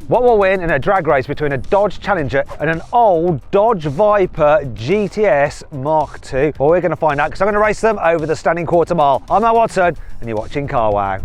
What will win in a drag race between a Dodge Challenger and an old Dodge Viper GTS Mark II? Well, we're going to find out because I'm going to race them over the standing quarter mile. I'm Matt Watson and you're watching Carwow.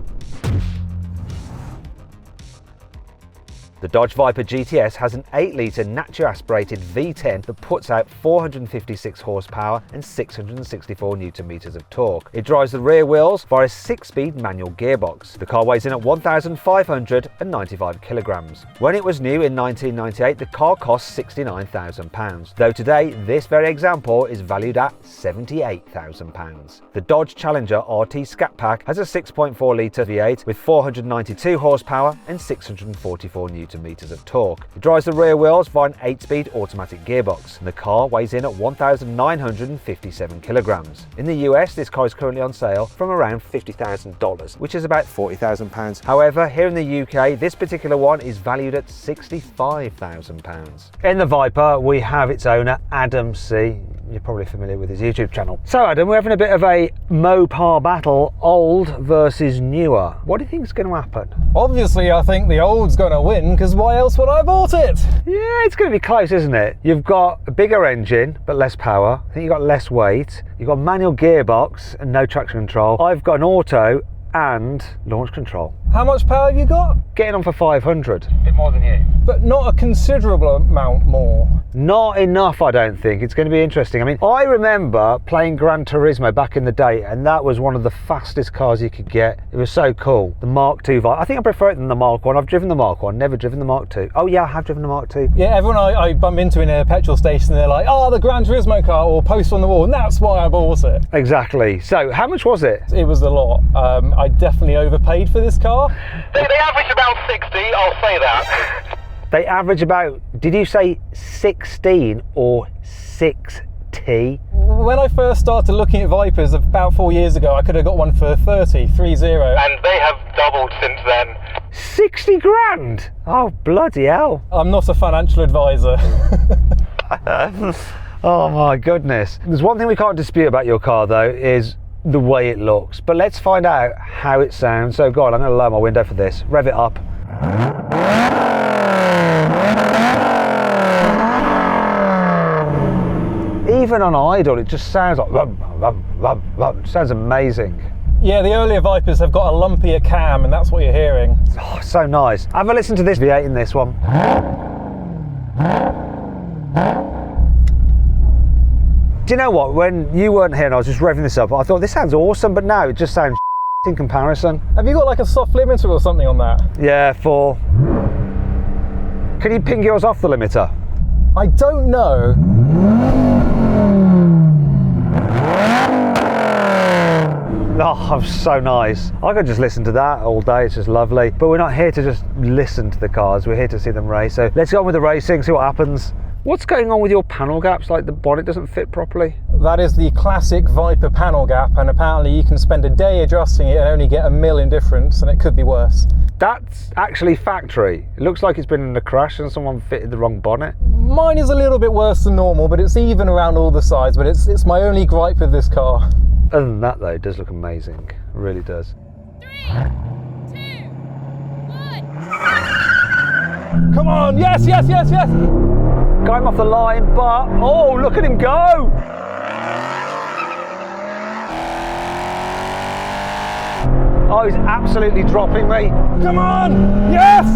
The Dodge Viper GTS has an 8-litre naturally-aspirated V10 that puts out 456 horsepower and 664 Nm of torque. It drives the rear wheels via a 6-speed manual gearbox. The car weighs in at 1,595 kilograms. When it was new in 1998, the car cost £69,000, though today this very example is valued at £78,000. The Dodge Challenger RT Scatpack has a 6.4-litre V8 with 492 horsepower and 644 Nm of torque. It drives the rear wheels via an 8-speed automatic gearbox, and the car weighs in at 1,957 kilograms. In the US, this car is currently on sale from around $50,000, which is about £40,000. However, here in the UK, this particular one is valued at £65,000. In the Viper, we have its owner, Adam C. You're probably familiar with his YouTube channel. So Adam, we're having a bit of a Mopar battle, old versus newer. What do you think is going to happen? Obviously, I think the old's going to win, because why else would I have bought it? Yeah, it's going to be close, isn't it? You've got a bigger engine, but less power. I think you've got less weight. You've got manual gearbox and no traction control. I've got an auto and launch control. How much power have you got? Getting on for 500. A bit more than you. But not a considerable amount more. Not enough, I don't think. It's going to be interesting. I mean, I remember playing Gran Turismo back in the day, and that was one of the fastest cars you could get. It was so cool. The Mark II Viper. I think I prefer it than the Mark I. I've driven the Mark I, never driven the Mark II. Oh yeah, I have driven the Mark II. Yeah, everyone I bump into in a petrol station, they're like, oh, the Gran Turismo car, or post on the wall, and that's why I bought it. Exactly. So, how much was it? It was a lot. I definitely overpaid for this car. They average about 60, I'll say that. They average about, did you say 16 or 6T? When I first started looking at Vipers about 4 years ago, I could have got one for 30. And they have doubled since then. 60 grand? Oh, bloody hell. I'm not a financial advisor. Oh my goodness. There's one thing we can't dispute about your car though, is the way it looks. But let's find out how it sounds. So go on, I'm going to lower my window for this. Rev it up. Even on idle, it just sounds like rum, rum, rum, rum. It sounds amazing. Yeah, the earlier Vipers have got a lumpier cam, and that's what you're hearing. Oh, so nice. Have a listen to this V8 in this one. Do you know what? When you weren't here and I was just revving this up, I thought this sounds awesome, but now it just sounds in comparison. Have you got like a soft limiter or something on that? Yeah, 4. Can you ping yours off the limiter? I don't know. Oh, so nice. I could just listen to that all day, it's just lovely. But we're not here to just listen to the cars, we're here to see them race. So let's go on with the racing, see what happens. What's going on with your panel gaps, like the bonnet doesn't fit properly? That is the classic Viper panel gap, and apparently you can spend a day adjusting it and only get a mil in difference, and it could be worse. That's actually factory. It looks like it's been in a crash and someone fitted the wrong bonnet. Mine is a little bit worse than normal, but it's even around all the sides, but it's my only gripe with this car. Other than that though, it does look amazing. It really does. 3, 2, 1. Come on, yes, yes, yes, yes! Going off the line, but oh, look at him go! Oh, he's absolutely dropping me. Come on, yes!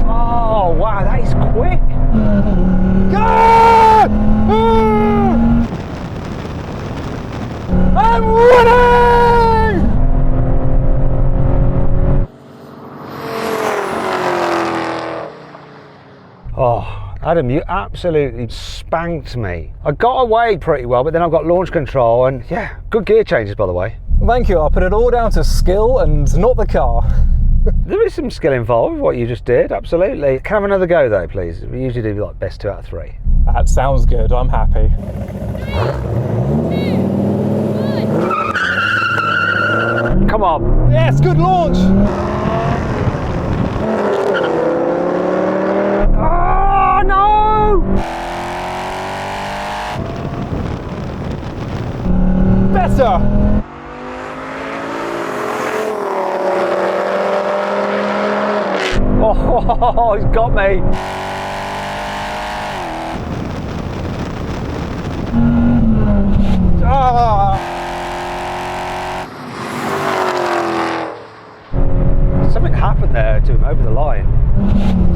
Oh, wow, that is quick. Go! I'm winning! Oh, Adam, you absolutely spanked me. I got away pretty well, but then I've got launch control and yeah, good gear changes by the way. Thank you, I'll put it all down to skill and not the car. There is some skill involved with what you just did, absolutely. Can I have another go though, please? We usually do like best 2 out of 3. That sounds good, I'm happy. 3, 2, 1. Come on. Yes, good launch! Oh no! better. Oh, he's got me. Ah. Something happened there to him over the line.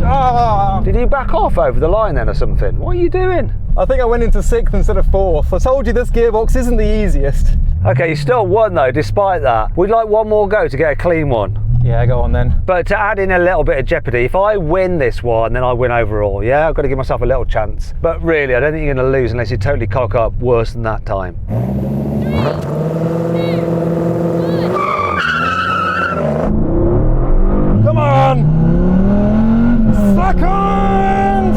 Ah. Did you back off over the line then or something? What are you doing? I think I went into 6th instead of 4th. I told you this gearbox isn't the easiest. Okay, you still won though, despite that. We'd like one more go to get a clean one. Yeah, go on then. But to add in a little bit of jeopardy, if I win this one, then I win overall. Yeah, I've got to give myself a little chance. But really, I don't think you're going to lose unless you totally cock up worse than that time. Come on! Second!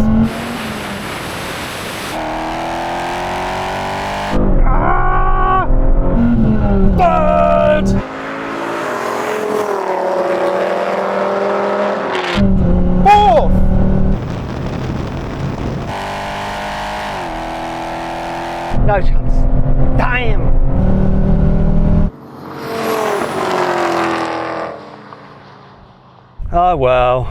Ah! Third! Fourth! No chance. Damn! Oh well,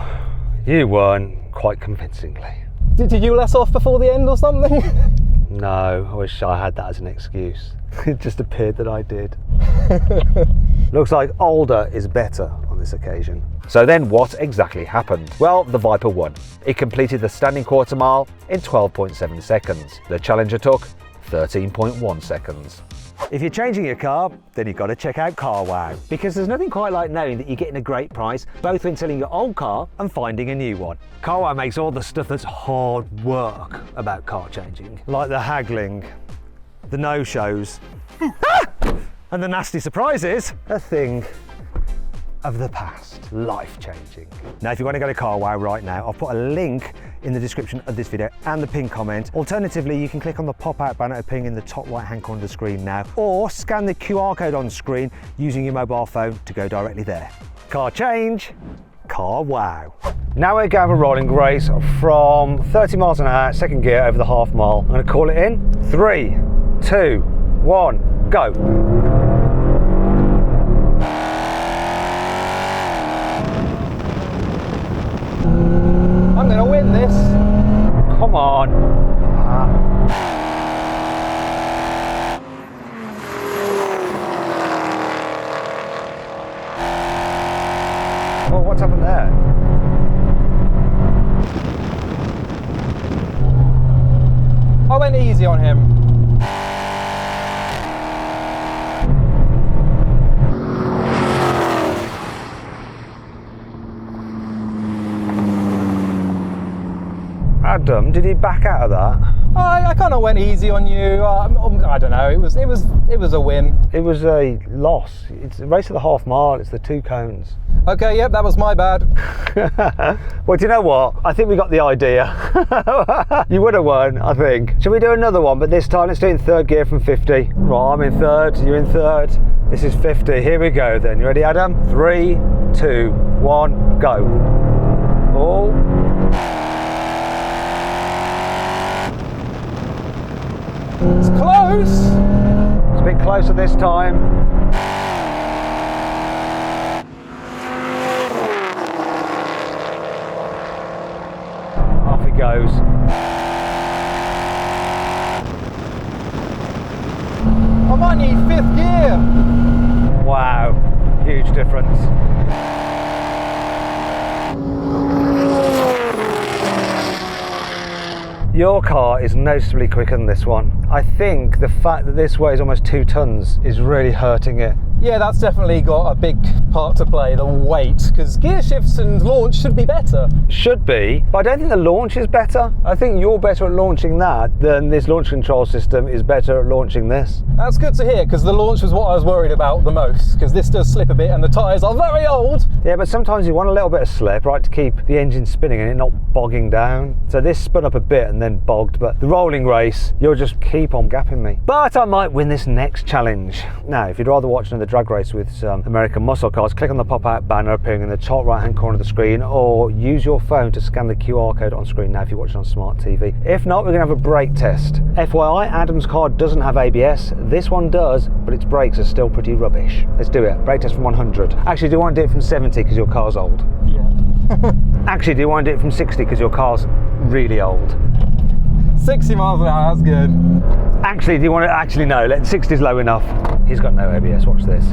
you won quite convincingly. Did you let off before the end or something? No, I wish I had that as an excuse. It just appeared that I did. Looks like older is better on this occasion. So then what exactly happened? Well, the Viper won. It completed the standing quarter mile in 12.7 seconds. The Challenger took 13.1 seconds. If you're changing your car, then you've got to check out Carwow, because there's nothing quite like knowing that you're getting a great price, both when selling your old car and finding a new one. Carwow makes all the stuff that's hard work about car changing, like the haggling, the no-shows, and the nasty surprises, a thing of the past, life-changing. Now, if you want to go to Carwow right now, I'll put a link in the description of this video and the pinned comment. Alternatively, you can click on the pop-out banner appearing in the top right-hand corner of the screen now, or scan the QR code on screen using your mobile phone to go directly there. Car change, Carwow. Now we're going for a rolling race from 30 miles an hour, second gear over the half mile. I'm going to call it in. 3, 2, 1, go. I'm gonna win this. Come on. Oh, what's happened there? I went easy on him. Adam, did he back out of that? I kind of went easy on you. I don't know. It was a win. It was a loss. It's a race of the half mile. It's the 2 cones. Okay, yep, that was my bad. Well, do you know what? I think we got the idea. You would have won, I think. Shall we do another one? But this time, let's do it in 3rd gear from 50. Right, I'm in 3rd. You're in 3rd. This is 50. Here we go then. You ready, Adam? 3, 2, 1, go. Oh. It's close. It's a bit closer this time. Off he goes. I might need 5th gear. Wow, huge difference. Your car is noticeably quicker than this one. I think the fact that this weighs almost 2 tons is really hurting it. Yeah, that's definitely got a big part to play, the weight, because gear shifts and launch should be better. Should be, but I don't think the launch is better. I think you're better at launching that than this launch control system is better at launching this. That's good to hear, because the launch was what I was worried about the most, because this does slip a bit and the tyres are very old. Yeah, but sometimes you want a little bit of slip, right, to keep the engine spinning and it not bogging down. So this spun up a bit and then bogged, but the rolling race, you're just keep keep on gapping me. But I might win this next challenge. Now, if you'd rather watch another drag race with some American muscle cars, click on the pop-out banner appearing in the top right-hand corner of the screen, or use your phone to scan the QR code on screen now if you're watching on smart TV. If not, we're going to have a brake test. FYI, Adam's car doesn't have ABS. This one does, but its brakes are still pretty rubbish. Let's do it. Brake test from 100. Actually, do you want to do it from 70 because your car's old? Yeah. Actually, do you want to do it from 60 because your car's really old? 60 miles an hour, that's good. Actually, do you want to, actually no, 60 is low enough. He's got no ABS, watch this.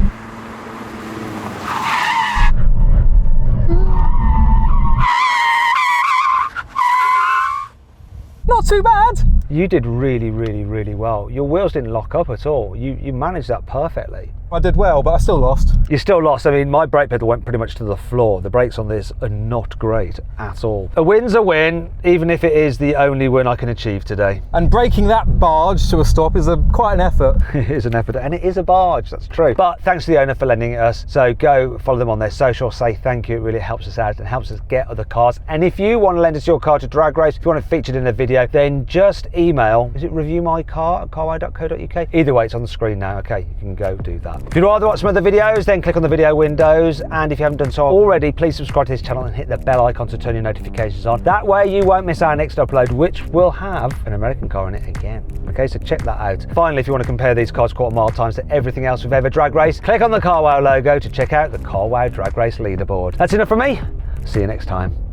Not too bad. You did really, really, really well. Your wheels didn't lock up at all. You managed that perfectly. I did well, but I still lost. You still lost. I mean, my brake pedal went pretty much to the floor. The brakes on this are not great at all. A win's a win, even if it is the only win I can achieve today. And braking that barge to a stop is quite an effort. It is an effort, and it is a barge, that's true. But thanks to the owner for lending it us. So go follow them on their social, say thank you. It really helps us out and helps us get other cars. And if you want to lend us your car to drag race, if you want it featured in a video, then just email, is it reviewmycar@carwow.co.uk? Either way, it's on the screen now. Okay, you can go do that. If you'd rather watch some other videos, then click on the video windows, and if you haven't done so already, please subscribe to this channel and hit the bell icon to turn your notifications on. That way you won't miss our next upload, which will have an American car in it again. Okay, so check that out. Finally, if you want to compare these cars' quarter-mile times to everything else we've ever drag raced, click on the CarWow logo to check out the CarWow Drag Race leaderboard. That's enough from me. See you next time.